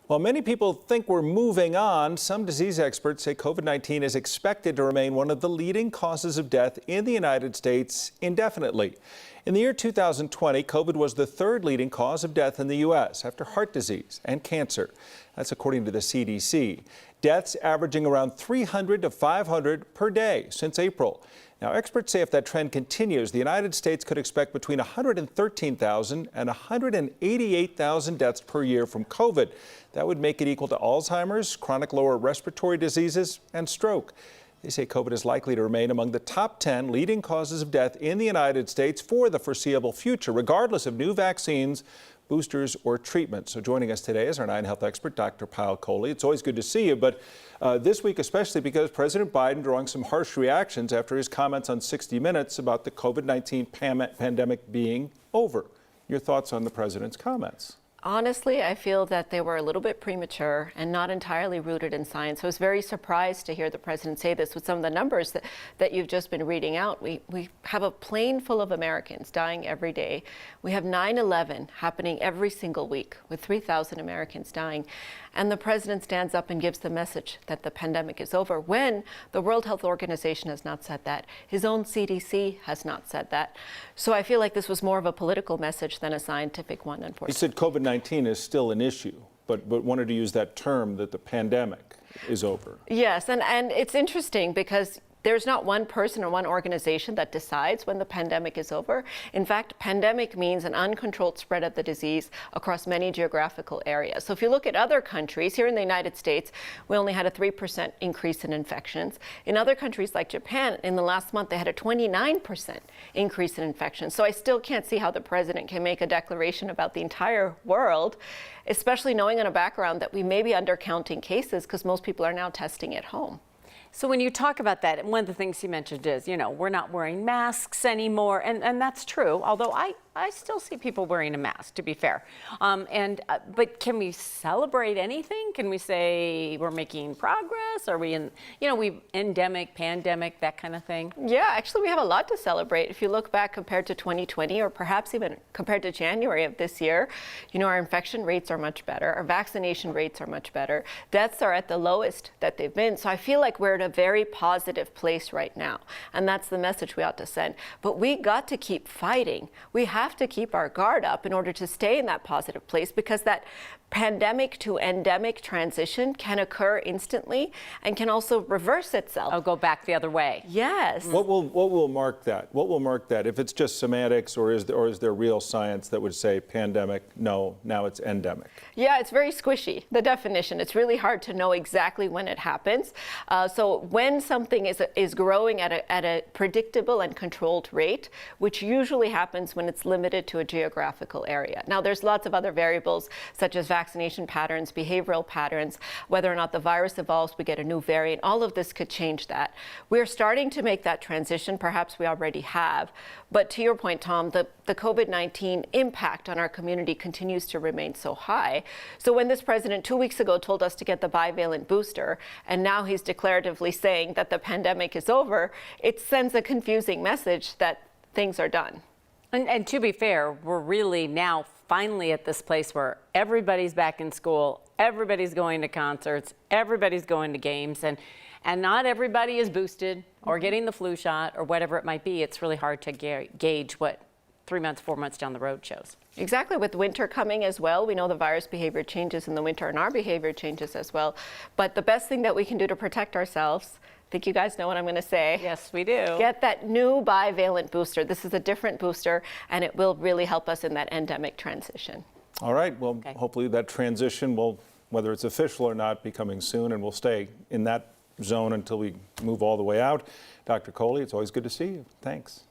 While many people think we're moving on, some disease experts say COVID-19 is expected to remain one of the leading causes of death in the United States indefinitely. In the year 2020, COVID was the third leading cause of death in the U.S. after heart disease and cancer. That's according to the CDC. Deaths averaging around 300 to 500 per day since April. Now, experts say if that trend continues, the United States could expect between 113,000 and 188,000 deaths per year from COVID. That would make it equal to Alzheimer's, chronic lower respiratory diseases, and stroke. They say COVID is likely to remain among the top 10 leading causes of death in the United States for the foreseeable future, regardless of new vaccines, boosters, or treatments. So joining us today is our 9 Health expert, Dr. Payal Kohli. It's always good to see you, but this week especially because President Biden drawing some harsh reactions after his comments on 60 Minutes about the COVID-19 pandemic being over. Your thoughts on the president's comments? Honestly, I feel that they were a little bit premature and not entirely rooted in science. I was very surprised to hear the president say this with some of the numbers that you've just been reading out. We have a plane full of Americans dying every day. We have 9/11 happening every single week with 3,000 Americans dying. And the president stands up and gives the message that the pandemic is over when the World Health Organization has not said that. His own CDC has not said that. So I feel like this was more of a political message than a scientific one, unfortunately. He said COVID-19 is still an issue, but wanted to use that term that the pandemic is over. Yes, and it's interesting because there's not one person or one organization that decides when the pandemic is over. In fact, pandemic means an uncontrolled spread of the disease across many geographical areas. So if you look at other countries, here in the United States, we only had a 3% increase in infections. In other countries like Japan, in the last month, they had a 29% increase in infections. So I still can't see how the president can make a declaration about the entire world, especially knowing in a background that we may be undercounting cases because most people are now testing at home. So when you talk about that, one of the things you mentioned is, we're not wearing masks anymore, and that's true, although I still see people wearing a mask, to be fair. But can we celebrate anything? Can we say we're making progress? Are we in, we endemic, pandemic, that kind of thing? Yeah, actually we have a lot to celebrate. If you look back compared to 2020 or perhaps even compared to January of this year, our infection rates are much better. Our vaccination rates are much better. Deaths are at the lowest that they've been. So I feel like we're in a very positive place right now. And that's the message we ought to send. But we got to keep fighting. We have to keep our guard up in order to stay in that positive place, because that pandemic to endemic transition can occur instantly and can also reverse itself. Oh, go back the other way. Yes. What will mark that? What will mark that? If it's just semantics, or is there real science that would say pandemic, no, now it's endemic? Yeah, it's very squishy, the definition. It's really hard to know exactly when it happens. So when something is growing at a predictable and controlled rate, which usually happens when it's limited to a geographical area. Now, there's lots of other variables, such as vaccination patterns, behavioral patterns, whether or not the virus evolves, we get a new variant. All of this could change that. We're starting to make that transition. Perhaps we already have. But to your point, Tom, the COVID-19 impact on our community continues to remain so high. So when this president 2 weeks ago told us to get the bivalent booster, and now he's declaratively saying that the pandemic is over, it sends a confusing message that things are done. And to be fair, we're really now finally at this place where everybody's back in school, everybody's going to concerts, everybody's going to games, and not everybody is boosted or getting the flu shot or whatever it might be. It's really hard to gauge what 3 months, 4 months down the road shows. Exactly. With winter coming as well, we know the virus behavior changes in the winter and our behavior changes as well. But the best thing that we can do to protect ourselves, I think you guys know what I'm going to say. Yes, we do. Get that new bivalent booster. This is a different booster, and it will really help us in that endemic transition. All right. Well, hopefully that transition will, whether it's official or not, be coming soon, and we'll stay in that zone until we move all the way out. Dr. Kohli, it's always good to see you. Thanks.